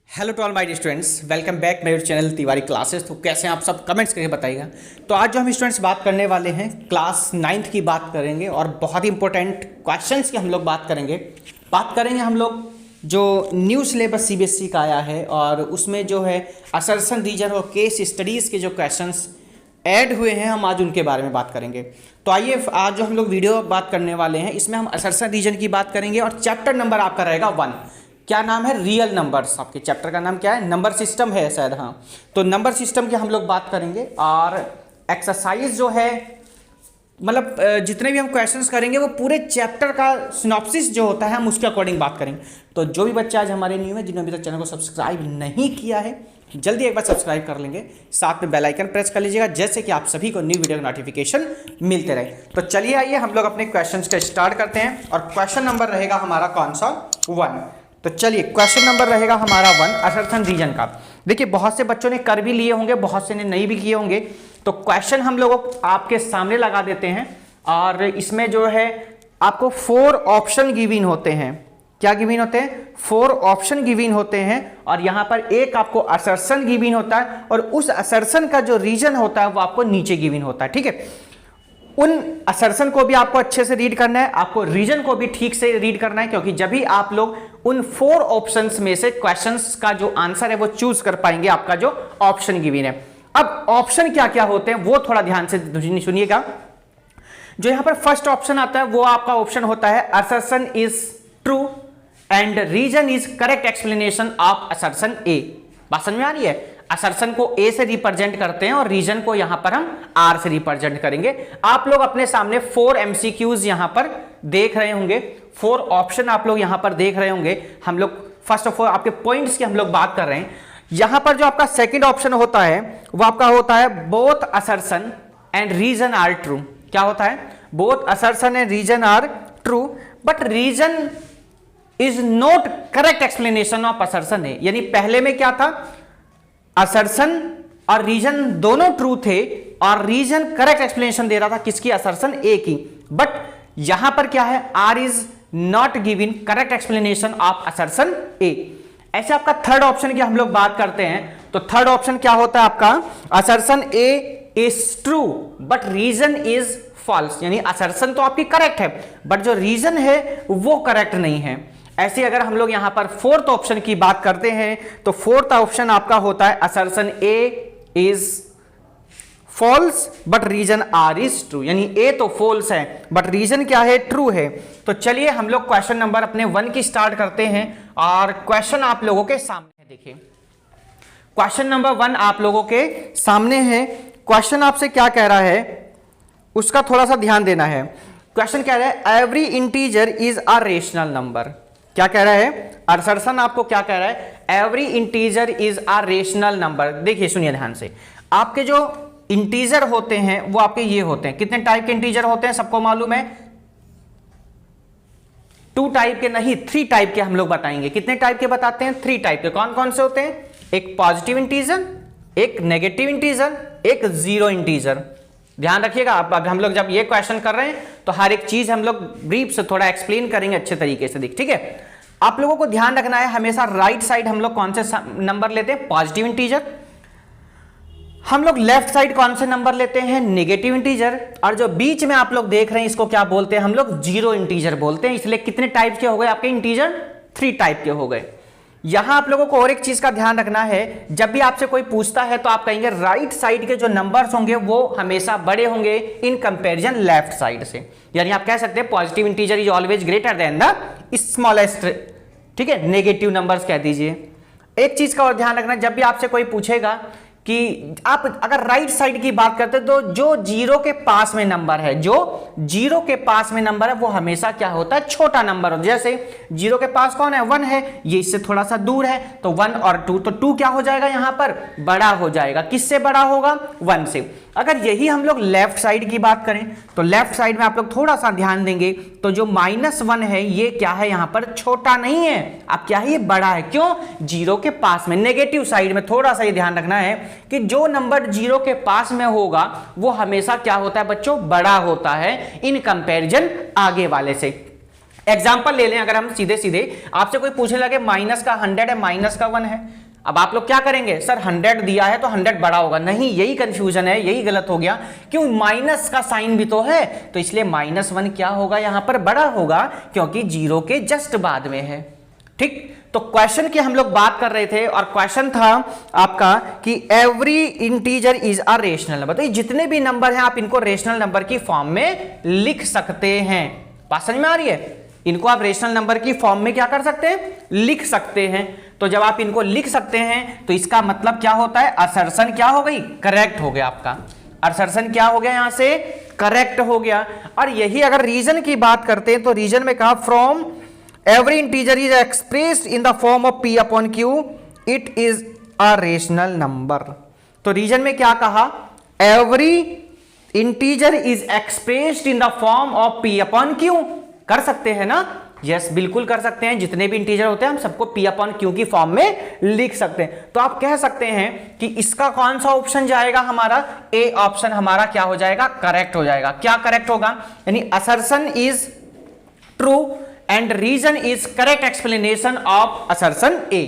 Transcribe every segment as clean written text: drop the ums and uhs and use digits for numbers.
Hello to all my students, welcome back my channel Tiwari classes. तो कैसे हैं आप सब, कमेंट्स करके बताइएगा। तो आज जो हम स्टूडेंट्स बात करने वाले हैं क्लास 9th की बात करेंगे और बहुत ही इंपॉर्टेंट क्वेश्चंस की हम लोग बात करेंगे हम लोग जो न्यू सिलेबस सीबीएसई का आया है और उसमें जो है असर्शन रीजन और केस स्टडीज़ के जो क्वेश्चंस ऐड हुए हैं हम आज उनके बारे में बात करेंगे। तो आइए आज जो हम लोग वीडियो बात करने वाले हैं इसमें हम असर्शन रीजन की बात करेंगे और चैप्टर नंबर आपका रहेगा 1। क्या नाम है? Real numbers. आपके चैप्टर का नाम क्या है? नंबर सिस्टम है शायद, हाँ। तो नंबर सिस्टम की हम लोग बात करेंगे और एक्सरसाइज जो है मतलब जितने भी हम क्वेश्चंस करेंगे वो पूरे चैप्टर का सिनॉप्सिस जो होता है हम उसके अकॉर्डिंग बात करेंगे। तो जो भी बच्चे आज हमारे न्यू है, जिन्होंने अभी तक चैनल को सब्सक्राइब नहीं किया है, जल्दी एक बार सब्सक्राइब कर लेंगे, साथ में बेल आइकन प्रेस कर लीजिएगा जैसे कि आप सभी को न्यू वीडियो का नोटिफिकेशन मिलते रहे। तो चलिए आइए हम लोग अपने क्वेश्चन को स्टार्ट करते हैं और क्वेश्चन नंबर रहेगा हमारा कौन सा? 1। तो चलिए क्वेश्चन नंबर रहेगा हमारा 1 असर्शन रीजन का। देखिए बहुत से बच्चों ने कर भी लिए होंगे, बहुत से ने नहीं भी किए होंगे। तो क्वेश्चन हम लोग आपके सामने लगा देते हैं और इसमें जो है आपको 4 ऑप्शन गिवन होते हैं। क्या गिवन होते हैं? 4 ऑप्शन गिवन होते हैं और यहां पर एक आपको असर्शन गिवन होता है और उस असर्शन का जो रीजन होता है वो आपको नीचे गिवन होता है। ठीक है, उन असर्शन को भी आपको अच्छे से रीड करना है, आपको रीजन को भी ठीक से रीड करना है, क्योंकि जब भी आप लोग उन 4 ऑप्शंस में से क्वेश्चंस का जो आंसर है वो चूज कर पाएंगे आपका जो ऑप्शन गिवन है। अब ऑप्शन क्या क्या होते हैं वो थोड़ा ध्यान से सुनिएगा। जो यहां पर फर्स्ट ऑप्शन आता है वो आपका ऑप्शन होता है assertion is true and reason is correct explanation of assertion A. बात समझ में आ रही है? असर्शन को ए से रिप्रेजेंट करते हैं और रीजन को यहां पर हम आर से रिप्रेजेंट करेंगे। आप लोग अपने सामने 4 एमसीक्यूज यहां पर देख रहे होंगे, 4 ऑप्शन आप लोग यहां पर देख रहे होंगे। हम लोग फर्स्ट ऑफ ऑल आपके पॉइंट्स की हम लोग बात कर रहे हैं। यहां पर जो आपका सेकंड ऑप्शन होता है वो आपका होता है both assertion and reason are true. क्या होता है? Both assertion and reason are true but reason is not correct explanation of assertion है। यानी पहले में क्या था? असर्शन और रीजन दोनों ट्रू थे और रीजन करेक्ट एक्सप्लेनेशन दे रहा था किसकी? असर्शन ए की। बट यहां पर क्या है? R is not giving correct explanation of assertion A. ऐसे आपका थर्ड ऑप्शन की हम लोग बात करते हैं। तो थर्ड ऑप्शन क्या होता है आपका? Assertion A is true but reason is false. यानी असर्शन तो आपकी करेक्ट है बट जो रीजन है वो करेक्ट नहीं है। ऐसे अगर हम लोग यहां पर फोर्थ ऑप्शन की बात करते हैं तो फोर्थ ऑप्शन आपका होता है assertion A is false but reason R is true. यानी ए तो फॉल्स है बट रीजन क्या है? ट्रू है। तो चलिए हम लोग क्वेश्चन नंबर अपने 1 की स्टार्ट करते हैं और क्वेश्चन आप लोगों के सामने है। देखिए क्वेश्चन नंबर 1 आप लोगों के सामने है। क्वेश्चन आपसे क्या कह रहा है उसका थोड़ा सा ध्यान देना है। क्वेश्चन कह रहा है every integer is a rational number. क्या कह रहा है? असर्शन आपको क्या कह रहा है? Every integer is a rational number. देखिए सुनिए ध्यान से, आपके जो इंटीजर होते हैं वो आपके ये होते हैं। कितने टाइप के इंटीजर होते हैं सबको मालूम है? 2 टाइप के नहीं, 3 टाइप के हम लोग बताएंगे। कितने टाइप के बताते हैं? 3 टाइप के। कौन कौन से होते हैं? एक पॉजिटिव इंटीजर, एक नेगेटिव इंटीजर, एक जीरो इंटीजर। ध्यान रखिएगा, अब हम लोग जब ये क्वेश्चन कर रहे हैं तो हर एक चीज हम लोग ब्रीफ से थोड़ा एक्सप्लेन करेंगे अच्छे तरीके से। ठीक है, आप लोगों को ध्यान रखना है हमेशा राइट साइड हम लोग कौन से नंबर लेते हैं? Positive integer. हम लोग लेफ्ट साइड कौन से नंबर लेते हैं? Negative integer. और जो बीच में आप लोग देख रहे हैं इसको क्या बोलते हैं? हम लोग जीरो इंटीजर बोलते हैं। इसलिए कितने टाइप के हो गए आपके इंटीजर? 3 टाइप के हो गए। यहां आप लोगों को और एक चीज का ध्यान रखना है, जब भी आपसे कोई पूछता है तो आप कहेंगे राइट साइड के जो नंबर्स होंगे वो हमेशा बड़े होंगे इन कंपैरिजन लेफ्ट साइड से। यानी आप कह सकते हैं positive integer is always greater than the smallest. ठीक है, नेगेटिव नंबर्स कह दीजिए। एक चीज का और ध्यान रखना, जब भी आपसे कोई पूछेगा कि आप अगर राइट साइड की बात करते तो जो जीरो के पास में नंबर है, जो जीरो के पास में नंबर है वो हमेशा क्या होता है? छोटा नंबर हो। जैसे जीरो के पास कौन है? 1 है, ये इससे थोड़ा सा दूर है तो 1 और 2, तो 2 क्या हो जाएगा? यहां पर बड़ा हो जाएगा। किससे बड़ा होगा? 1 से। अगर यही हम लोग लेफ्ट साइड की बात करें तो लेफ्ट साइड में आप लोग थोड़ा सा ध्यान देंगे तो जो -1 है ये क्या है? यहां पर छोटा नहीं है, अब क्या है? ये बड़ा है। क्यों? जीरो के पास में। नेगेटिव साइड में थोड़ा सा ये ध्यान रखना है कि जो नंबर जीरो के पास में होगा वो हमेशा क्या होता है बच्चों? बड़ा होता है इन कंपैरिजन आगे वाले से। एग्जाम्पल ले लें, अगर हम सीधे सीधे आपसे कोई पूछने लगे माइनस का 100 है माइनस का 1 है, अब आप लोग क्या करेंगे, सर 100 दिया है तो 100 बड़ा होगा, नहीं, यही कंफ्यूजन है, यही गलत हो गया, क्यों, माइनस का साइन भी तो है, तो इसलिए -1 क्या होगा, यहां पर बड़ा होगा, क्योंकि 0 के जस्ट बाद में है। ठीक, तो क्वेश्चन की हम लोग बात कर रहे थे और क्वेश्चन था आपका कि every integer is a rational number, तो ये जितने भी नंबर हैं आप इनको रेशनल नंबर की फॉर्म में लिख सकते हैं। बात समझ में आ रही है, इनको आप रेशनल नंबर की फॉर्म में क्या कर सकते हैं, लिख सकते हैं। तो जब आप इनको लिख सकते हैं तो इसका मतलब क्या होता है, असर्शन क्या हो गई, करेक्ट हो गया, आपका असर्शन क्या हो गया, यहां से करेक्ट हो गया। और यही अगर रीजन की बात करते हैं तो रीजन में कहा from every integer is expressed in the form of p upon q, it is a rational number। तो रीजन में क्या कहा, every integer is expressed in the form of p upon q, कर सकते हैं ना, यस बिल्कुल कर सकते हैं, जितने भी इंटीजर होते हैं हम सबको p अपॉन q की फॉर्म में लिख सकते हैं। तो आप कह सकते हैं कि इसका कौन सा ऑप्शन जाएगा, हमारा ए ऑप्शन हमारा क्या हो जाएगा, करेक्ट हो जाएगा। क्या करेक्ट होगा, यानी assertion is true and reason is correct explanation of assertion A.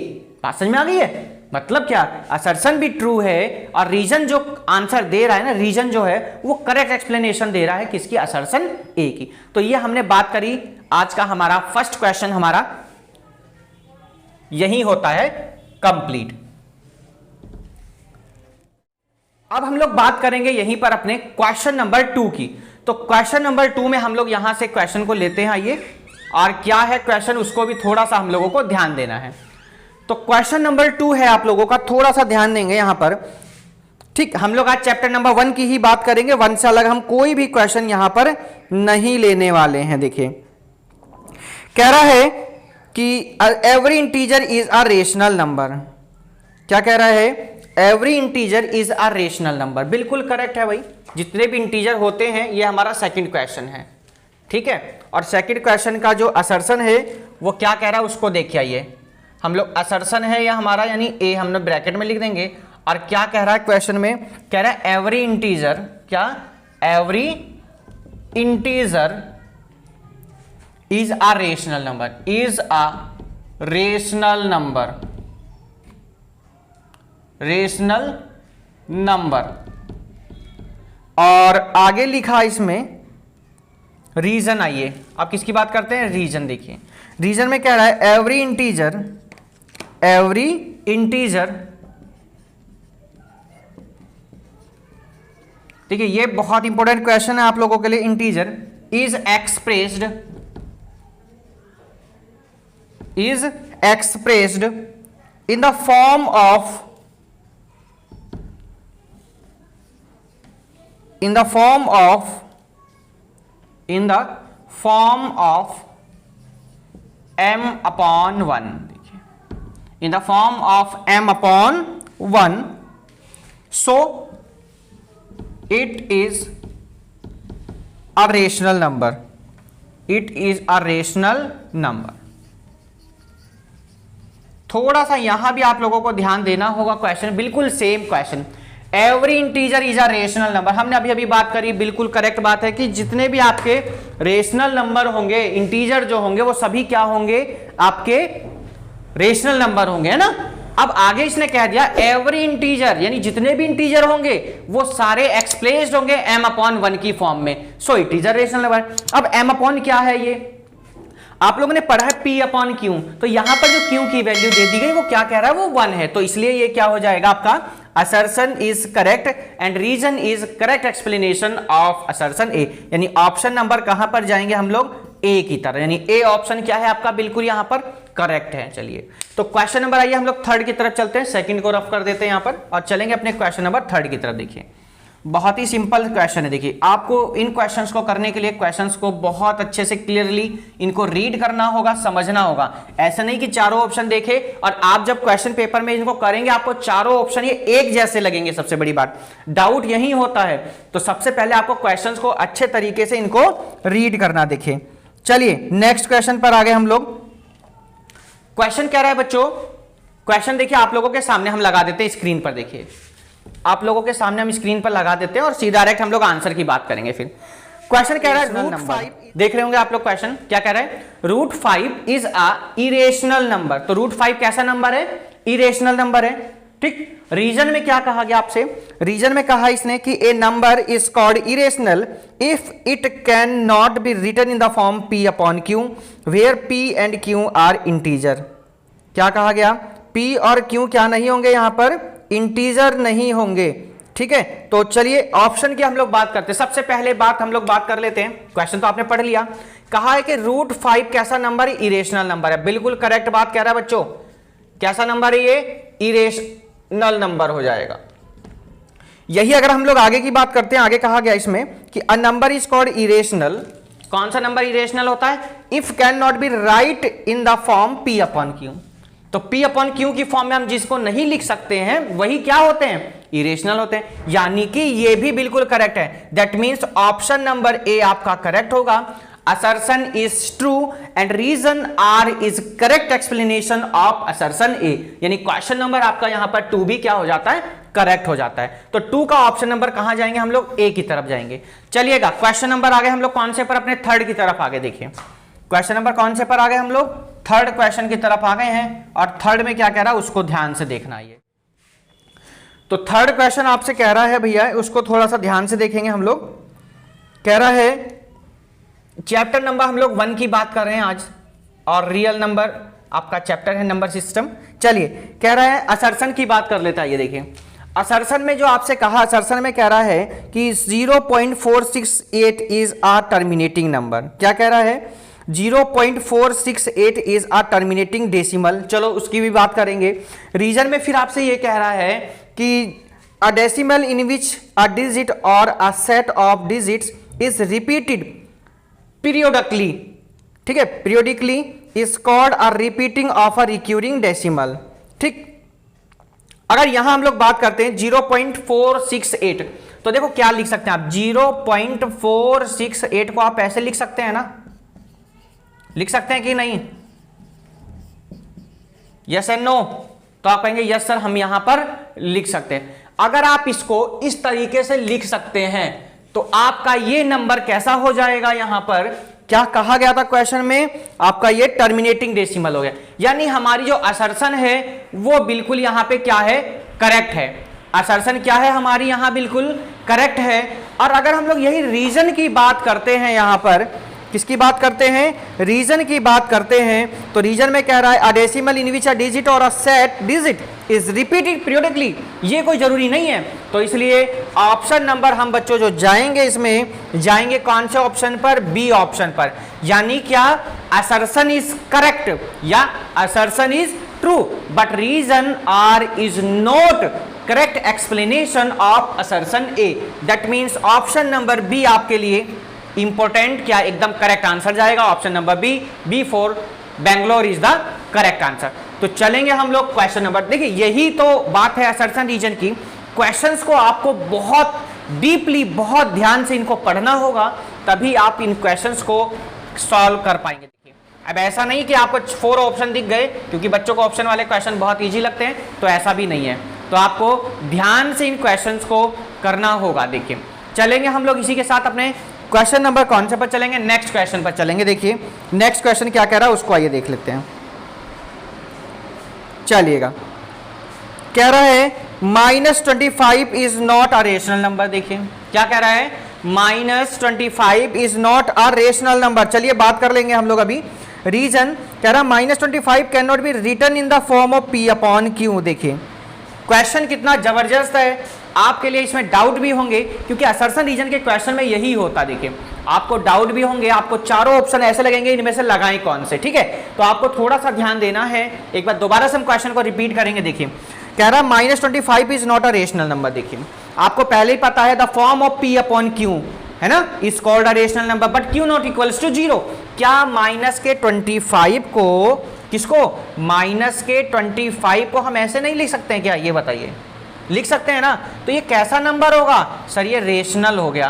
बात समझ में आ गई है, मतलब क्या, असर्शन भी ट्रू है और रीजन जो आंसर दे रहा है ना, रीजन जो है वो करेक्ट एक्सप्लेनेशन दे रहा है किसकी, असर्शन ए की। तो ये हमने बात करी, आज का हमारा फर्स्ट क्वेश्चन हमारा यही होता है कंप्लीट। अब हम लोग बात करेंगे यहीं पर अपने क्वेश्चन नंबर 2 की। तो क्वेश्चन नंबर 2 में हम लोग यहां से क्वेश्चन को लेते हैं, आइए, और क्या है क्वेश्चन उसको भी थोड़ा सा हम लोगों को ध्यान देना है। तो क्वेश्चन नंबर 2 है, आप लोगों का थोड़ा सा ध्यान देंगे यहां पर। ठीक, हम लोग आज चैप्टर नंबर 1 की ही बात करेंगे, 1 से अलग हम कोई भी क्वेश्चन यहां पर नहीं लेने वाले हैं। देखिए कह रहा है कि every integer is a rational number, क्या कह रहा है, every integer is a rational number, बिल्कुल करेक्ट है भाई, जितने भी इंटीजर होते हैं, ये हमारा सेकंड क्वेश्चन है। ठीक है, और सेकंड क्वेश्चन का जो असर्शन है वो क्या कह रहा है उसको देखिए, आइए हम लोग, असर्शन है या हमारा यानी ए हम लोग ब्रैकेट में लिख देंगे, और क्या कह रहा है क्वेश्चन में, कह रहा है एवरी इंटीजर, क्या, every integer is a rational number, is a rational number, rational number. और आगे लिखा इसमें रीजन, आइए आप किसकी बात करते हैं, रीजन। देखिए रीजन में कह रहा है एवरी इंटीजर, एवरी इंटीजर, देखिए ये बहुत इंपॉर्टेंट क्वेश्चन है आप लोगों के लिए, integer is expressed, is expressed in the form of, in the form of m upon 1, देखिए in the form of m upon 1, so it is a rational number, it is a rational number। थोड़ा सा यहां भी आप लोगों को ध्यान देना होगा, क्वेश्चन बिल्कुल same question, every integer is a rational number, हमने अभी अभी बात करी, बिल्कुल करेक्ट बात है कि जितने भी आपके रेशनल नंबर होंगे, इंटीजर जो होंगे वो सभी क्या होंगे, आपके रेशनल नंबर होंगे, है ना। अब आगे इसने कह दिया एवरी इंटीजर, यानी जितने भी इंटीजर होंगे वो सारे एक्सप्रेस्ड होंगे m अपॉन 1 की फॉर्म में, so it is a rational number. अब m अपॉन क्या है, ये आप लोगों ने पढ़ा है p अपॉन q, तो यहां पर जो q की वैल्यू दे दी गई वो क्या कह रहा है, वो 1 है, तो इसलिए ये क्या हो जाएगा आपका, assertion is correct and reason is correct explanation of assertion A, यानी ऑप्शन नंबर कहां पर जाएंगे हम लोग, ए की तरह, यानी ए ऑप्शन क्या है आपका, बिल्कुल यहां पर करेक्ट है। चलिए तो क्वेश्चन नंबर, आइए हम लोग थर्ड की तरफ चलते हैं, सेकंड को रफ कर देते हैं यहां पर और चलेंगे अपने क्वेश्चन नंबर थर्ड की तरफ। देखिए बहुत ही सिंपल क्वेश्चन है, देखिए आपको इन क्वेश्चंस को करने के लिए क्वेश्चंस को बहुत अच्छे से क्लियरली इनको रीड करना होगा, समझना होगा। ऐसा नहीं कि चारों ऑप्शन देखे और आप जब क्वेश्चन पेपर में इनको करेंगे आपको चारों ऑप्शन ये एक जैसे लगेंगे, सबसे बड़ी बात डाउट यही होता है। तो सबसे पहले आपको क्वेश्चंस को अच्छे तरीके से इनको रीड करना। देखिए चलिए नेक्स्ट क्वेश्चन पर आ गए हम लोग। क्वेश्चन कह रहा है बच्चों, क्वेश्चन देखिए आप लोगों के सामने हम लगा देते हैं स्क्रीन पर, देखिए आप लोगों के सामने हम स्क्रीन पर लगा देते हैं और सीधा डायरेक्ट हम लोग आंसर की बात करेंगे। फिर क्वेश्चन कह रहा है रूट 5 देख रहे होंगे आप लोग क्वेश्चन क्या कह रहा है, root 5 is a irrational number. तो रूट 5 कैसा नंबर है, इरेशनल नंबर है, ठीक। रीजन में क्या कहा गया आपसे, रीजन में कहा इसने कि a number is called irrational if it can not be written in the form p upon q where p and q are integer. क्या कहा गया, p और q क्या नहीं होंगे, यहां पर इंटीजर नहीं होंगे, ठीक है। तो चलिए ऑप्शन की हम लोग बात करते हैं। सबसे पहले बात हम लोग बात कर लेते हैं, क्वेश्चन तो आपने पढ़ लिया, कहा है कि रूट 5 कैसा नंबर है, इरेशनल नंबर है। बिल्कुल करेक्ट बात कह रहा है बच्चों, कैसा नंबर है ये, इरेशनल नंबर हो जाएगा। यही अगर हम लोग आगे की बात करते हैं, आगे कहा गया इसमें कि a number is called irrational, कौन सा नंबर इरेशनल होता है, if can not B right in the form p upon q। तो p अपॉन q की फॉर्म में हम जिसको नहीं लिख सकते हैं वही क्या होते हैं, इरेशनल होते हैं। यानी कि ये भी बिल्कुल करेक्ट है। That means option number A आपका करेक्ट होगा। Assertion is true and reason R is correct explanation of assertion A. यानी क्वेश्चन नंबर आपका यहां पर 2 भी क्या हो जाता है, करेक्ट हो जाता है। तो 2 का ऑप्शन नंबर कहां जाएंगे हम लोग, ए की तरफ जाएंगे। चलिएगा क्वेश्चन नंबर आगे हम लोग कौन से पर, अपने थर्ड की तरफ आगे देखिए। क्वेश्चन नंबर कौन से पर आ गए हम लोग, थर्ड क्वेश्चन की तरफ आ गए हैं। और थर्ड में क्या कह रहा है उसको ध्यान से देखना है। तो थर्ड क्वेश्चन आपसे कह रहा है भैया, उसको थोड़ा सा ध्यान से देखेंगे हम लोग। कह रहा है चैप्टर नंबर हम लोग 1 की बात कर रहे हैं आज, और रियल नंबर आपका चैप्टर है नंबर सिस्टम। चलिए कह रहा है असर्शन की बात कर लेता है। ये देखिए असर्शन में जो आपसे कहा, असर्शन में कह रहा है कि 0.468 इज अ टर्मिनेटिंग नंबर। क्या कह रहा है, 0.468 इज अ टर्मिनेटिंग डेसिमल। चलो उसकी भी बात करेंगे। रीजन में फिर आपसे ये कह रहा है कि a decimal in which a digit और a set of digits is repeated periodically, ठीक है, periodically is called a repeating of a recurring decimal, ठीक। अगर यहां हम लोग बात करते हैं 0.468, तो देखो क्या लिख सकते हैं आप, 0.468 को आप ऐसे लिख सकते हैं ना, लिख सकते हैं कि नहीं, यस एंड नो। तो आप कहेंगे यस सर हम यहां पर लिख सकते हैं। अगर आप इसको इस तरीके से लिख सकते हैं तो आपका ये नंबर कैसा हो जाएगा, यहां पर क्या कहा गया था क्वेश्चन में, आपका ये टर्मिनेटिंग डेसिमल हो गया। यानी हमारी जो असर्शन है वो बिल्कुल यहां पे क्या है, करेक्ट है। असर्शन क्या है हमारी यहां बिल्कुल करेक्ट है। और अगर हम लोग यही रीजन की बात करते हैं, यहां पर किसकी बात करते हैं, रीजन की बात करते हैं, तो रीजन में कह रहा है a decimal in which a digit और a set digit is repeated periodically. ये कोई जरूरी नहीं है। तो इसलिए ऑप्शन नंबर हम बच्चों जो जाएंगे, इसमें जाएंगे कौन से ऑप्शन पर, बी ऑप्शन पर। यानी क्या, असर्शन इज करेक्ट या assertion is true but reason R is not correct explanation of assertion A. That means option number B आपके लिए इंपॉर्टेंट क्या, एकदम करेक्ट आंसर जाएगा option number B, B4 Bangalore is the correct answer. तो चलेंगे हम लोग क्वेश्चन नंबर, देखिए यही तो बात है असर्शन रीजन की। क्वेश्चंस को आपको बहुत डीपली, बहुत ध्यान से इनको पढ़ना होगा, तभी आप इन क्वेश्चंस को सॉल्व कर पाएंगे। देखिए अब ऐसा नहीं कि आपको 4 ऑप्शन दिख गए, क्योंकि बच्चों को ऑप्शन वाले क्वेश्चन बहुत ईजी लगते हैं, तो ऐसा भी नहीं है। तो आपको ध्यान से इन क्वेश्चंस को करना होगा। देखिए चलेंगे हम लोग इसी के साथ अपने क्वेश्चन नंबर कौन से पर चलेंगे, नेक्स्ट क्वेश्चन पर चलेंगे। देखिए नेक्स्ट क्वेश्चन क्या कह रहा है उसको आइए देख लेते हैं। चलिएगा कह रहा है -25 is not a rational number. देखिए क्या कह रहा है, -25 is not a rational number. चलिए बात कर लेंगे हम लोग अभी। रीजन कह रहा है -25 can not be written in the form of p upon q। देखिए क्वेश्चन कितना जबरदस्त है, आपके लिए इसमें डाउट भी होंगे, क्योंकि असर्शन रीजन के क्वेश्चन में यही होता। देखिए आपको डाउट भी होंगे, आपको चारों ऑप्शन ऐसे लगेंगे इनमें से लगाएं कौन से, ठीक है। तो आपको थोड़ा सा ध्यान देना है। एक बार दोबारा से हम क्वेश्चन को रिपीट करेंगे। देखिए कह रहा है -25 is not a rational number. देखिए आपको पहले ही पता है the form of p upon q है ना, is called a rational number but q not equals to 0। क्या -25 को, किसको, -25 को हम ऐसे नहीं लिख सकते हैं क्या, ये बताइए, लिख सकते हैं ना। तो ये कैसा नंबर होगा सर, ये रेशनल हो गया।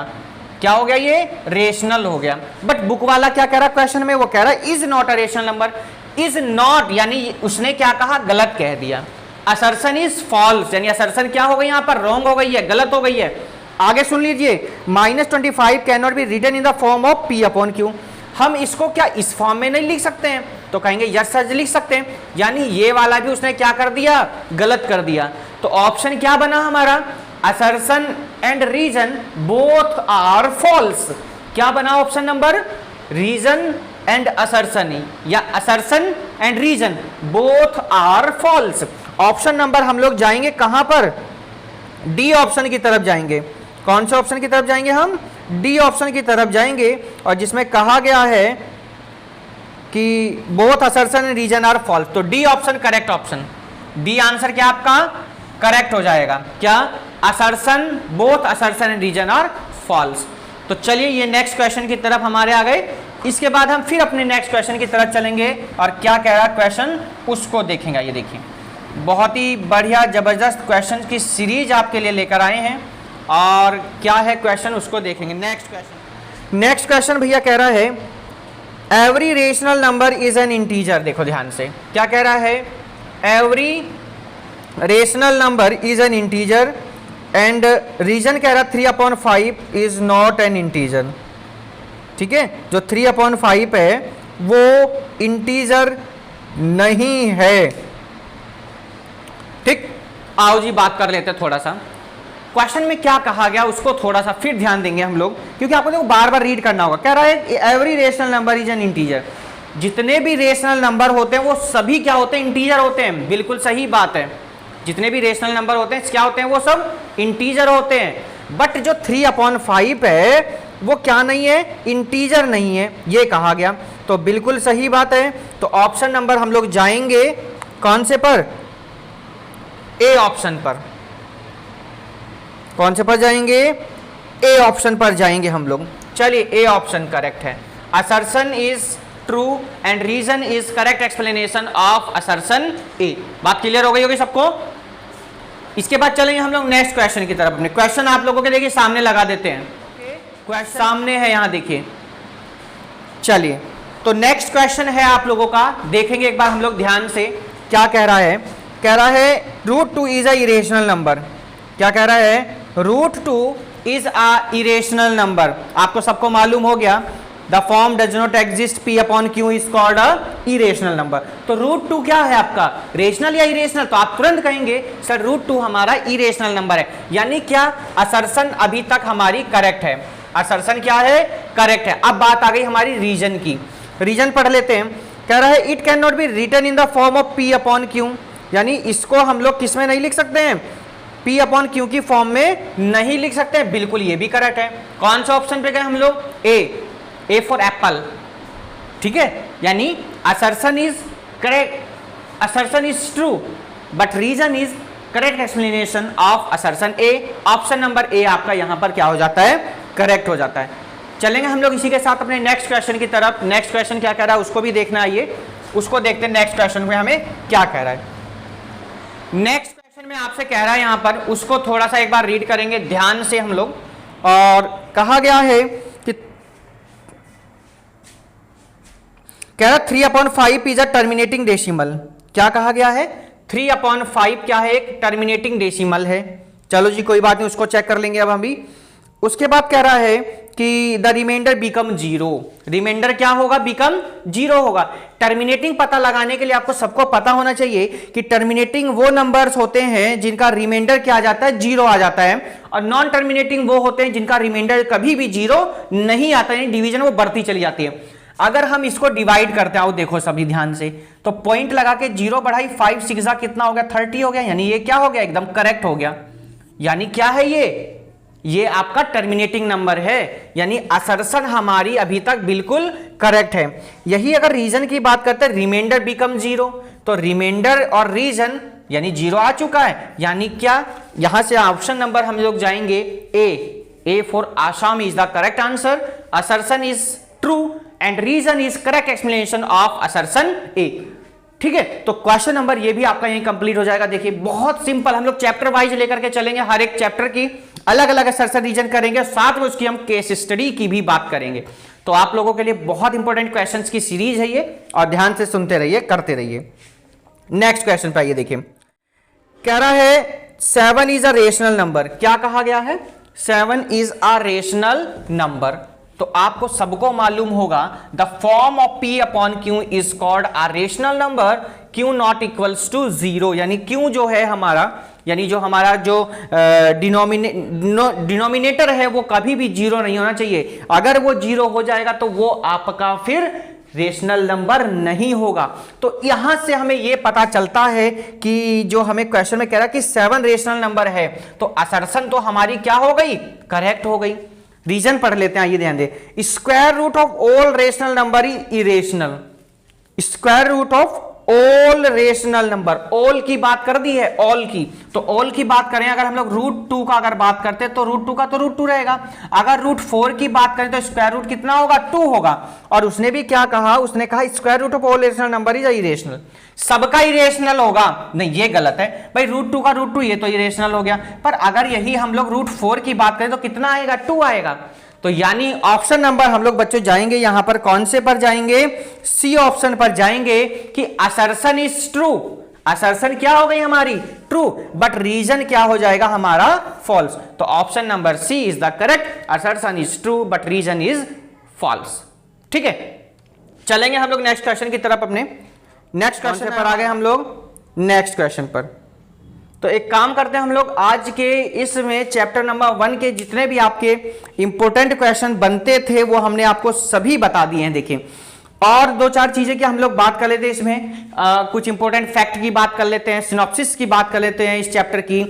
क्या हो गया, ये रेशनल हो गया। बट बुक वाला क्या कह रहा है क्वेश्चन में, वो कह रहा है is not a rational number. Is not यानी उसने क्या कहा, गलत कह दिया। असर्शन इज फॉल्स यानी असर्शन क्या हो गई, यहां पर रॉन्ग हो गई है, गलत हो गई है। आगे सुन लीजिए, -25 can not be written in the form of p upon q। हम इसको क्या इस फॉर्म में नहीं लिख सकते हैं? तो कहेंगे यस सर लिख सकते हैं, यानी ये वाला भी उसने क्या कर दिया, गलत कर दिया। तो ऑप्शन क्या बना हमारा, assertion and reason both are false. क्या बना option number, reason and assertion, या assertion and reason both are false. Option number हम लोग जाएंगे कहां पर, डी ऑप्शन की तरफ जाएंगे। कौन से ऑप्शन की तरफ जाएंगे हम, डी ऑप्शन की तरफ जाएंगे, और जिसमें कहा गया है कि both assertion and reason are false. तो D option correct option, D answer क्या आपका करेक्ट हो जाएगा, क्या, assertion, both assertion and reason are false. तो चलिए ये नेक्स्ट क्वेश्चन की तरफ हमारे आ गए। इसके बाद हम फिर अपने नेक्स्ट क्वेश्चन की तरफ चलेंगे और क्या कह रहा है क्वेश्चन उसको देखेंगे। ये देखिए बहुत ही बढ़िया जबरदस्त क्वेश्चन की सीरीज आपके लिए लेकर आए हैं, और क्या है क्वेश्चन उसको देखेंगे। नेक्स्ट क्वेश्चन भैया कह रहा है every rational number is an integer. देखो ध्यान से क्या कह रहा है, every rational number is an integer and reason कह रहा 3/5 इज नॉट एन इंटीजर। ठीक है, जो 3/5 है वो इंटीजर नहीं है। ठीक, आओ जी बात कर लेते हैं थोड़ा सा क्वेश्चन में क्या कहा गया उसको थोड़ा सा फिर ध्यान देंगे हम लोग, क्योंकि आपको देखो बार बार रीड करना होगा। कह रहा है every rational number is an integer, जितने भी रेशनल नंबर होते हैं वो सभी क्या होते हैं, इंटीजर होते हैं। बिल्कुल सही बात है, जितने भी रेशनल नंबर होते हैं क्या होते हैं, वो सब इंटीजर होते हैं। बट जो 3/5 है वो क्या नहीं है, इंटीजर नहीं है, ये कहा गया। तो बिल्कुल सही बात है। तो ऑप्शन नंबर हम लोग जाएंगे कौन से पर, ए ऑप्शन पर। कौन से पर जाएंगे, ए ऑप्शन पर जाएंगे हम लोग। चलिए ए ऑप्शन करेक्ट है, assertion is true and reason is correct explanation of assertion A. बात क्लियर हो गई होगी सबको। इसके बाद चलेंगे हम लोग नेक्स्ट क्वेश्चन की तरफ। अपने क्वेश्चन आप लोगों के देखिए सामने लगा देते हैं, क्वेश्चन सामने है यहां देखिए। चलिए तो नेक्स्ट क्वेश्चन है आप लोगों का, देखेंगे एक बार हम लोग ध्यान से क्या कह रहा है। कह रहा है √2 इज अ इरेशनल नंबर। क्या कह रहा है, √2 इज अ इरेशनल नंबर। आपको सबको मालूम हो गया the form does not exist P/Q is called a irrational number. तो √2 क्या है आपका, रेशनल या इरेशनल? तो आप तुरंत कहेंगे सर √2 हमारा इरेशनल नंबर है, यानी क्या, असर्शन अभी तक हमारी करेक्ट है। असर्शन क्या है, करेक्ट है। अब बात आ गई हमारी रीजन की, रीजन पढ़ लेते हैं। कह रहा है it can not be written in the form of P/Q, यानी इसको हम लोग किस में नहीं लिख सकते हैं, P/Q की फॉर्म में नहीं लिख सकते हैं। बिल्कुल ये भी करेक्ट है। कौन सा ऑप्शन पे गए हम लोग, ए फॉर एप्पल। ठीक है, यानी assertion is correct, assertion is true but reason is correct explanation of assertion A. Option number A आपका यहां पर क्या हो जाता है, करेक्ट हो जाता है। चलेंगे हम लोग इसी के साथ अपने नेक्स्ट क्वेश्चन की तरफ। नेक्स्ट क्वेश्चन क्या कह रहा है उसको भी देखना आइए, उसको देखते हैं नेक्स्ट क्वेश्चन में हमें क्या कह रहा है। नेक्स्ट क्वेश्चन में आपसे कह रहा है यहां पर, उसको थोड़ा सा एक बार रीड करेंगे ध्यान से हम लोग। और कहा गया है कि कह रहा 3/5 इज अ टर्मिनेटिंग डेसिमल। क्या कहा गया है, 3/5 क्या है, एक टर्मिनेटिंग डेसिमल है। चलो जी कोई बात नहीं, उसको चेक कर लेंगे अब हम भी। उसके बाद कह रहा है कि द रिमाइंडर बिकम 0। रिमाइंडर क्या होगा, बिकम 0 होगा। टर्मिनेटिंग पता लगाने के लिए आपको सबको पता होना चाहिए कि टर्मिनेटिंग वो नंबर्स होते हैं जिनका रिमाइंडर क्या आ जाता है, 0 आ जाता है, और नॉन टर्मिनेटिंग वो होते हैं जिनका रिमाइंडर कभी भी 0 नहीं आता है, डिवीजन वो बढ़ती चली जाती है। अगर हम इसको डिवाइड करते हैं, देखो सभी ध्यान से, तो पॉइंट लगा के 0 बढ़ाई 5 6 कितना हो गया, 30 हो गया, यानी ये क्या हो गया, एकदम करेक्ट हो गया। यानी क्या है ये आपका टर्मिनेटिंग नंबर है, यानी असर्शन हमारी अभी तक बिल्कुल करेक्ट है। यही अगर रीजन की बात करते हैं, रिमाइंडर बिकम 0, तो रिमाइंडर और रीजन यानी 0 आ चुका है, यानी क्या, यहां से ऑप्शन नंबर हम लोग जाएंगे ए फॉर आसाम is the correct answer. Assertion is true and reason is correct explanation of assertion A. ठीक है, तो क्वेश्चन नंबर ये भी आपका यहीं कंप्लीट हो जाएगा। देखिए बहुत सिंपल, हम लोग चैप्टर वाइज लेकर के चलेंगे, हर एक चैप्टर की अलग अलग असर्शन रीजन करेंगे, साथ में उसकी हम केस स्टडी की भी बात करेंगे। तो आप लोगों के लिए बहुत इंपॉर्टेंट क्वेश्चंस की सीरीज है ये, और ध्यान से सुनते रहिए, करते रहिए। नेक्स्ट क्वेश्चन पे आइए, देखिए कह रहा है 7 इज अ रेशनल नंबर। क्या कहा गया है, 7 इज अ रेशनल नंबर। तो आपको सबको मालूम होगा the form of P upon Q is called a rational number Q not equals to 0, यानी Q जो है हमारा, यानी जो हमारा जो डिनोमिनेटर है वो कभी भी 0 नहीं होना चाहिए। अगर वो 0 हो जाएगा तो वो आपका फिर रेशनल नंबर नहीं होगा। तो यहां से हमें यह पता चलता है कि जो हमें क्वेश्चन में कह रहा है कि 7 रेशनल नंबर है, तो असर्शन तो हमारी क्या हो गई, करेक्ट हो गई। रीजन पढ़ लेते हैं, आइए ध्यान दे। Square root of all rational number is irrational. Square root of all rational number, all की बात कर दी है, ऑल की, तो ऑल की बात करें अगर हम लोग √2 का अगर बात करते हैं तो √2 का तो √2 रहेगा। अगर √4 की बात करें तो स्क्वायर रूट कितना होगा, 2 होगा। और उसने भी क्या कहा, उसने कहा square root of all rational number is irrational, सबका इरेशनल होगा। नहीं, ये गलत है भाई, √2 का √2 ये तो इरेशनल हो गया। पर अगर यही हम लोग √4 की बात करें तो कितना आएगा, 2 आएगा। तो यानी ऑप्शन नंबर हम लोग बच्चों जाएंगे यहां पर, कौन से पर जाएंगे, सी ऑप्शन पर जाएंगे कि असर्शन इज ट्रू। असर्शन क्या हो गई हमारी, ट्रू, बट रीजन क्या हो जाएगा हमारा, फॉल्स। तो option number C is the correct, assertion is true but reason is false. ठीक है, चलेंगे हम लोग नेक्स्ट क्वेश्चन की तरफ। अपने नेक्स्ट क्वेश्चन पर आ गए हम लोग, नेक्स्ट क्वेश्चन पर। तो एक काम करते हैं हम लोग, आज के इसमें चैप्टर नंबर 1 के जितने भी आपके इंपॉर्टेंट क्वेश्चन बनते थे वो हमने आपको सभी बता दिए हैं। देखिए, और 2-4 चीजें की हम लोग बात कर लेते हैं इसमें, कुछ इंपॉर्टेंट फैक्ट की बात कर लेते हैं, सिनॉप्सिस की बात कर लेते हैं इस चैप्टर की।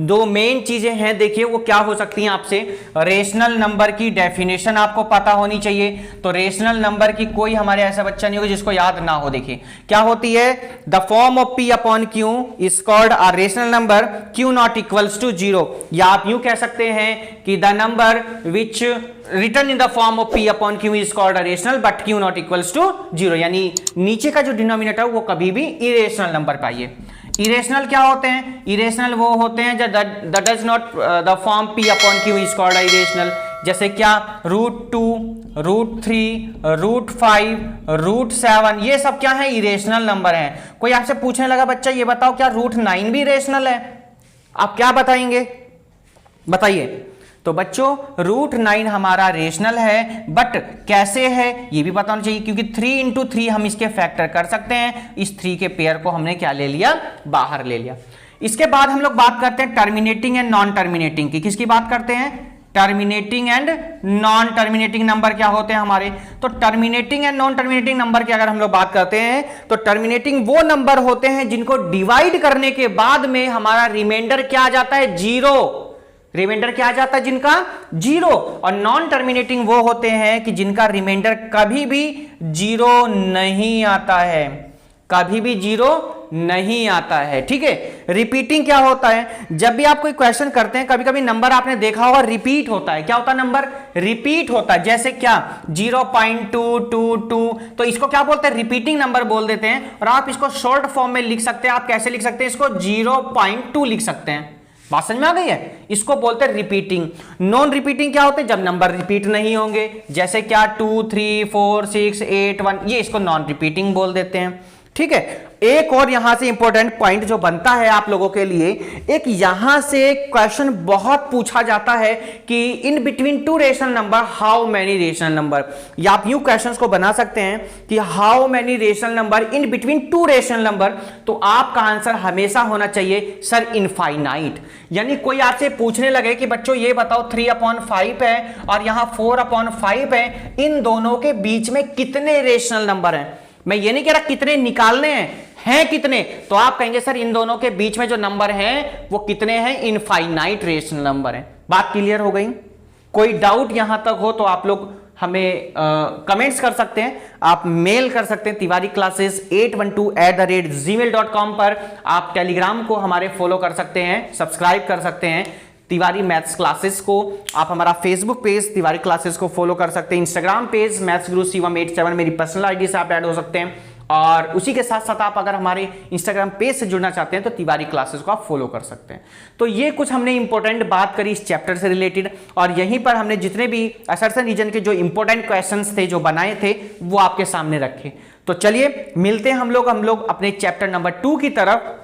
2 मेन चीजें हैं, देखिए वो क्या हो सकती हैं आपसे। रेशनल नंबर की डेफिनेशन आपको पता होनी चाहिए, तो रेशनल नंबर की कोई हमारे ऐसा बच्चा नहीं होगा जिसको याद ना हो। देखिए क्या होती है, the form of P upon Q is called a rational number Q not equals to 0, या आप यूं कह सकते हैं कि the number which return in the form of P upon Q is called a rational but Q not equals to 0, यानी नीचे का जो डिनोमिनेटर वो कभी भी इरेशनल नंबर पाइए। इरेशनल क्या होते हैं, इरेशनल वो होते हैं जो that does not the form P upon Q is called irrational. जैसे क्या, √2, √3, √5, √7, ये सब क्या है, इरेशनल नंबर हैं। कोई आपसे पूछने लगा बच्चा ये बताओ क्या √9 भी इरेशनल है, आप क्या बताएंगे, बताइए। तो बच्चों √9 हमारा रेशनल है, बट कैसे है ये भी बताना चाहिए, क्योंकि 3 into 3 हम इसके फैक्टर कर सकते हैं। इस 3 के पेयर को हमने क्या ले लिया, बाहर ले लिया। इसके बाद हम लोग बात करते हैं टर्मिनेटिंग एंड नॉन टर्मिनेटिंग की। किसकी बात करते हैं, terminating and non terminating number क्या होते हैं हमारे। तो terminating and non terminating number की अगर हम लोग बात करते हैं तो टर्मिनेटिंग वो नंबर होते हैं जिनको डिवाइड करने के बाद में हमारा रिमाइंडर क्या आ जाता है, 0। रिमाइंडर क्या आ जाता है जिनका, 0। और नॉन टर्मिनेटिंग वो होते हैं कि जिनका रिमाइंडर कभी भी 0 नहीं आता है, कभी भी 0 नहीं आता है। ठीक है, रिपीटिंग क्या होता है, जब भी आप कोई क्वेश्चन करते हैं कभी कभी नंबर आपने देखा होगा रिपीट होता है। क्या होता है, नंबर रिपीट होता है। जैसे क्या, 0.222, तो इसको क्या बोलते हैं, रिपीटिंग नंबर बोल देते हैं। और आप इसको शॉर्ट फॉर्म में लिख सकते हैं, आप कैसे लिख सकते हैं इसको, 0.2 लिख सकते हैं। बात समझ में आ गई है, इसको बोलते हैं रिपीटिंग। नॉन रिपीटिंग क्या होते हैं, जब नंबर रिपीट नहीं होंगे, जैसे क्या 2, 3, 4, 6, 8, 1, ये इसको नॉन रिपीटिंग बोल देते हैं। ठीक है, एक और यहां से इंपॉर्टेंट पॉइंट जो बनता है आप लोगों के लिए, एक यहां से क्वेश्चन बहुत पूछा जाता है कि in between 2 rational number how many rational number, या आप यूं क्वेश्चंस को बना सकते हैं कि how many rational number in between 2 rational number. तो आपका आंसर हमेशा होना चाहिए सर इनफाइनाइट। यानी कोई आपसे पूछने लगे कि बच्चों ये बताओ 3/5 है और यहां 4/5 है, इन दोनों के बीच में कितने रेशनल नंबर हैं। मैं ये नहीं कह रहा कितने निकालने हैं कितने, तो आप कहेंगे सर इन दोनों के बीच में जो नंबर हैं वो कितने हैं, इनफाइनाइट रेशनल नंबर हैं। बात क्लियर हो गई, कोई डाउट यहां तक हो तो आप लोग हमें कमेंट्स कर सकते हैं, आप मेल कर सकते हैं तिवारी क्लासेस 812@gmail.com पर। आप टेलीग्राम को हमारे फॉलो कर सकते हैं, सब्सक्राइब कर सकते हैं तिवारी मैथ्स क्लासेस को। आप हमारा फेसबुक पेज तिवारी क्लासेस को फॉलो कर सकते हैं, इंस्टाग्राम पेज मैथ्स गुरु शिवम 87 मेरी पर्सनल आईडी से आप ऐड हो सकते हैं। और उसी के साथ साथ आप अगर हमारे इंस्टाग्राम पेज से जुड़ना चाहते हैं तो तिवारी क्लासेस को आप फॉलो कर सकते हैं। तो ये कुछ हमने इंपॉर्टेंट बात करी इस चैप्टर से रिलेटेड, और यहीं पर हमने जितने भी असर्शन रीजन के जो इंपॉर्टेंट क्वेश्चंस थे जो बनाए थे वो आपके सामने रखे। तो चलिए मिलते हैं हम लोग अपने चैप्टर नंबर 2 की तरफ।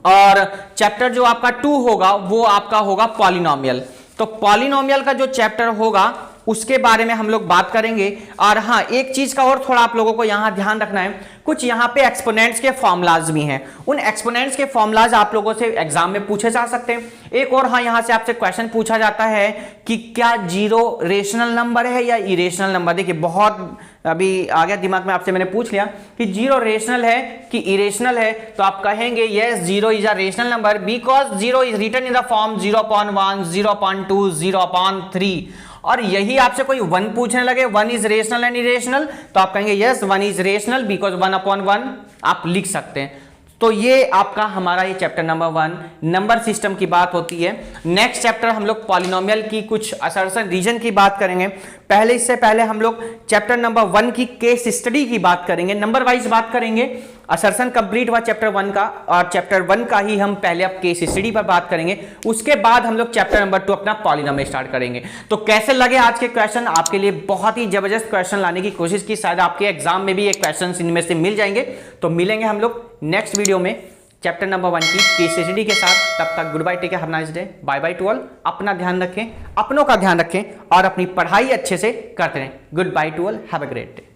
और चैप्टर जो आपका 2 होगा वो आपका होगा पॉलिनोमियल। तो पॉलिनोमियल का जो चैप्टर होगा उसके बारे में हम लोग बात करेंगे। और हाँ, एक चीज का और थोड़ा आप लोगों को यहाँ ध्यान रखना है, कुछ यहाँ पे एक्सपोनेंट्स के फॉर्मूलाज भी हैं, उन एक्सपोनेंट्स के फॉर्मूलाज आप लोगों से एग्जाम में पूछे जा सकते हैं। एक और हाँ, यहाँ से आपसे क्वेश्चन पूछा जाता है कि क्या जीरो रेशनल नंबर है या इरेशनल नंबर। देखिए बहुत अभी आ गया दिमाग में, आपसे मैंने पूछ लिया कि जीरो रेशनल है कि इरेशनल है, तो आप कहेंगे yes zero is a rational number because zero is written in the form 0.1, 0.2, 0.3। और यही आपसे कोई 1 पूछने लगे, 1 इज रेशनल एंड इरेशनल, तो आप कहेंगे यस 1 इज रेशनल बिकॉज 1/1 आप लिख सकते हैं। तो ये आपका हमारा ये चैप्टर नंबर 1 नंबर सिस्टम की बात होती है। नेक्स्ट चैप्टर हम लोग पॉलिनोमियल की कुछ असर्शन रीजन की बात करेंगे। इससे पहले हम लोग चैप्टर नंबर 1 की केस स्टडी की बात करेंगे, नंबर वाइज बात करेंगे। असर्शन कंप्लीट हुआ चैप्टर 1 का, और चैप्टर 1 का ही हम पहले अब केस स्टडी पर बात करेंगे, उसके बाद हम लोग चैप्टर नंबर 2 अपना पॉलिनोमियल स्टार्ट करेंगे। तो कैसे लगे आज के क्वेश्चन, आपके लिए बहुत ही जबरदस्त क्वेश्चन लाने की कोशिश की, शायद आपके एग्जाम में भी ये क्वेश्चन इनमें से मिल जाएंगे। तो मिलेंगे हम लोग नेक्स्ट वीडियो में चैप्टर नंबर 1 की केस स्टडी के साथ। तब तक good bye, take care, have a nice day, bye bye to all. अपना ध्यान रखें, अपनों का ध्यान रखें और अपनी पढ़ाई अच्छे से करते रहें। Good bye to all, have a great day.